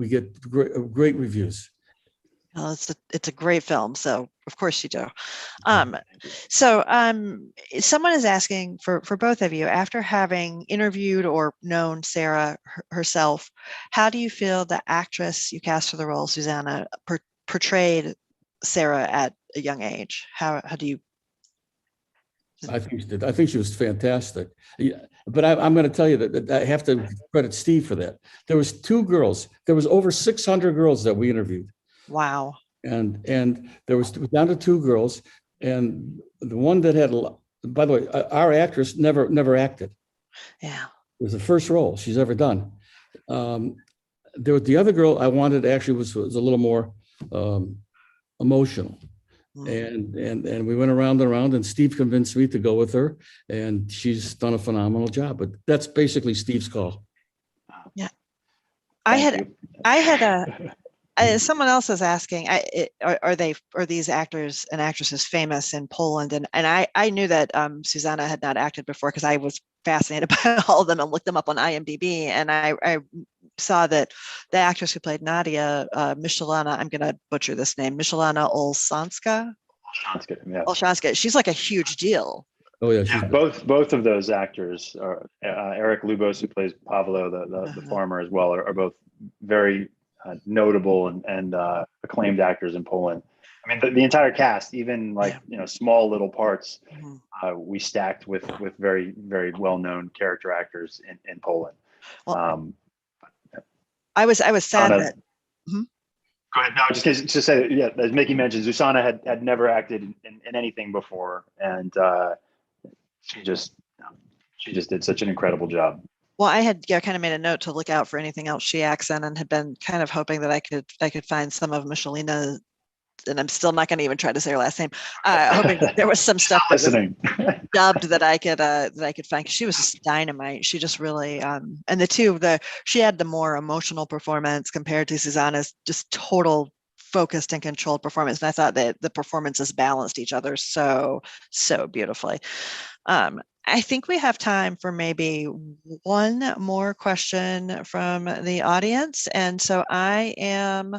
[SPEAKER 4] get great reviews.
[SPEAKER 2] Well, it's a great film, so of course you do. Someone is asking for both of you, after having interviewed or known Sara herself, how do you feel the actress you cast for the role, Susanna, portrayed Sara at a young age? How do you?
[SPEAKER 4] I think she did. I think she was fantastic. Yeah, but I'm going to tell you that I have to credit Steve for that. There was 2 girls. There was over 600 girls that we interviewed,
[SPEAKER 2] Wow.
[SPEAKER 4] and there was down to 2 girls, and the one that had. By the way, our actress never acted.
[SPEAKER 2] Yeah.
[SPEAKER 4] It was the first role she's ever done. There was the other girl I wanted actually was a little more emotional. And we went around and around, and Steve convinced me to go with her, and she's done a phenomenal job. But that's basically Steve's call.
[SPEAKER 2] Yeah, I had someone else is asking, are these actors and actresses famous in Poland? And I knew that Susanna had not acted before because I was fascinated by all of them and looked them up on IMDb, and I saw that the actress who played Nadia, Michalana, I'm going to butcher this name, Michalana Olszanska.
[SPEAKER 3] Yeah.
[SPEAKER 2] Olszanska. She's like a huge deal.
[SPEAKER 4] Oh yeah,
[SPEAKER 3] Yeah, both of those actors are Eric Lubos, who plays Pavlo, the farmer, as well, are both very notable and acclaimed actors in Poland. I mean, the entire cast, even small little parts, we stacked with very, very well-known character actors in Poland.
[SPEAKER 2] Well, I was sad that.
[SPEAKER 3] Go ahead. No, just to say that, yeah, as Mickey mentioned, Susanna had never acted in anything before, and she just did such an incredible job.
[SPEAKER 2] Well, I had kind of made a note to look out for anything else she acts in, and had been kind of hoping that I could find some of Michalina, and I'm still not going to even try to say her last name. Hoping that there was some stuff that was dubbed that I could find, because she was just dynamite. She just really and she had the more emotional performance compared to Susanna's just total focused and controlled performance. And I thought that the performances balanced each other so beautifully. I think we have time for maybe one more question from the audience. And so I am,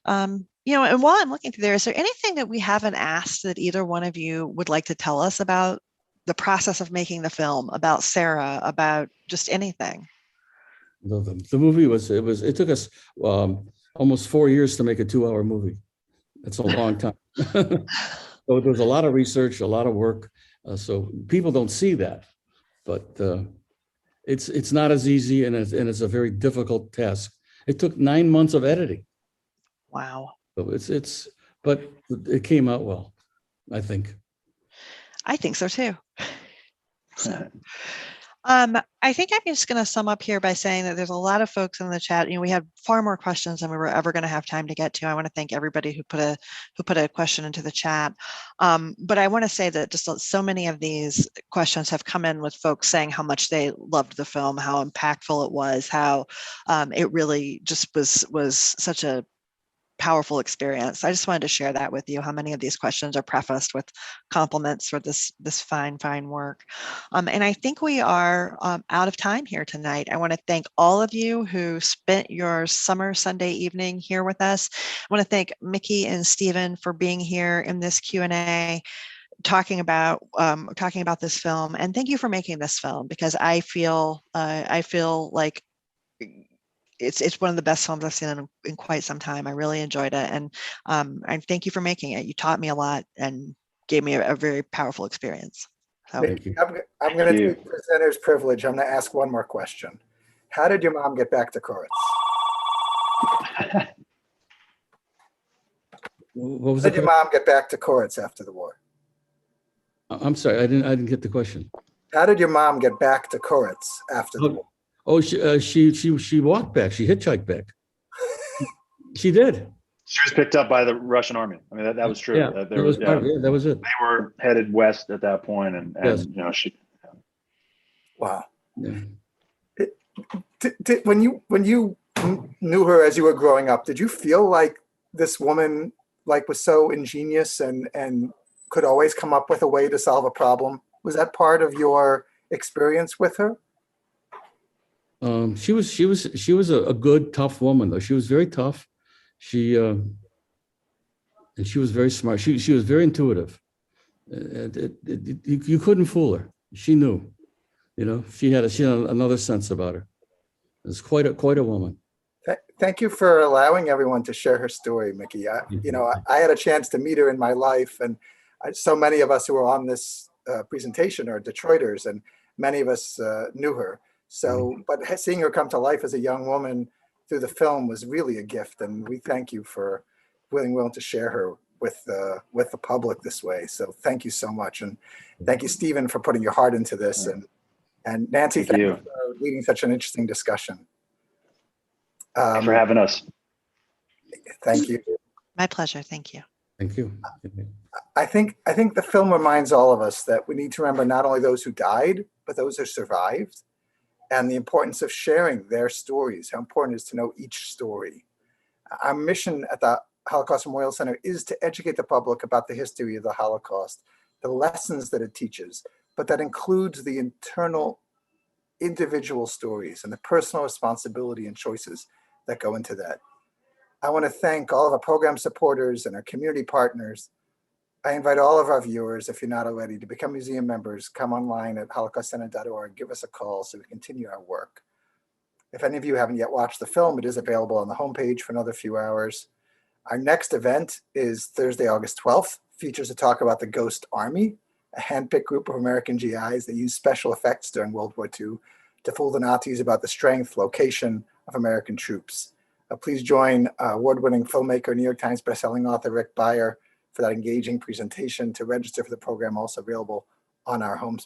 [SPEAKER 2] and while I'm looking through there, is there anything that we haven't asked that either one of you would like to tell us about the process of making the film, about Sara, about just anything?
[SPEAKER 4] The movie it took us almost 4 years to make a 2-hour movie. That's a long time. So there was a lot of research, a lot of work. So people don't see that, but it's not as easy, and it's a very difficult task. It took 9 months of editing.
[SPEAKER 2] Wow.
[SPEAKER 4] So but it came out well, I think.
[SPEAKER 2] I think so too. So. I think I'm just going to sum up here by saying that there's a lot of folks in the chat. We have far more questions than we were ever going to have time to get to. I want to thank everybody who put a question into the chat. But I want to say that just so many of these questions have come in with folks saying how much they loved the film, how impactful it was, how it really just was such a powerful experience. I just wanted to share that with you, how many of these questions are prefaced with compliments for this fine work. And I think we are out of time here tonight. I want to thank all of you who spent your summer Sunday evening here with us. I want to thank Mickey and Stephen for being here in this Q&A, talking about this film. And thank you for making this film, because I feel like it's one of the best films I've seen in quite some time. I really enjoyed it. And thank you for making it. You taught me a lot and gave me a very powerful experience. So,
[SPEAKER 1] I'm going to take presenter's privilege. I'm going to ask one more question. How did your mom get back to Koritz?
[SPEAKER 4] What was
[SPEAKER 1] How did your mom get back to Koritz after the war?
[SPEAKER 4] I'm sorry, I didn't get the question.
[SPEAKER 1] How did your mom get back to Koritz after the war?
[SPEAKER 4] Oh, she walked back. She hitchhiked back. She did.
[SPEAKER 3] She was picked up by the Russian army. I mean, that was true.
[SPEAKER 4] Yeah, that was it.
[SPEAKER 3] They were headed west at that point, and
[SPEAKER 4] yes.
[SPEAKER 3] She.
[SPEAKER 1] Wow.
[SPEAKER 4] Yeah.
[SPEAKER 1] When you knew her as you were growing up, did you feel like this woman was so ingenious and could always come up with a way to solve a problem? Was that part of your experience with her?
[SPEAKER 4] She was a good, tough woman, though. She was very tough. And she was very smart. She was very intuitive. You couldn't fool her. She knew. She had another sense about her. It was quite a woman.
[SPEAKER 1] Thank you for allowing everyone to share her story, Mickey. I had a chance to meet her in my life, and so many of us who are on this presentation are Detroiters, and many of us knew her. So, but seeing her come to life as a young woman through the film was really a gift, and we thank you for being willing to share her with the public this way. So thank you so much, and thank you, Stephen, for putting your heart into this, and Nancy, thank you for leading such an interesting discussion.
[SPEAKER 3] Thanks for having us.
[SPEAKER 1] Thank you.
[SPEAKER 2] My pleasure. Thank you.
[SPEAKER 4] Thank you.
[SPEAKER 1] I think the film reminds all of us that we need to remember not only those who died, but those who survived, and the importance of sharing their stories, how important it is to know each story. Our mission at the Holocaust Memorial Center is to educate the public about the history of the Holocaust, the lessons that it teaches, but that includes the internal individual stories and the personal responsibility and choices that go into that. I want to thank all of our program supporters and our community partners. I invite all of our viewers, if you're not already, to become museum members. Come online at holocaustcenter.org, give us a call so we continue our work. If any of you haven't yet watched the film, it is available on the homepage for another few hours. Our next event is Thursday, August 12th, features a talk about the Ghost Army, a handpicked group of American GIs that used special effects during World War II to fool the Nazis about the strength, location of American troops. Please join award-winning filmmaker, New York Times bestselling author Rick Beyer for that engaging presentation. To register for the program, also available on our home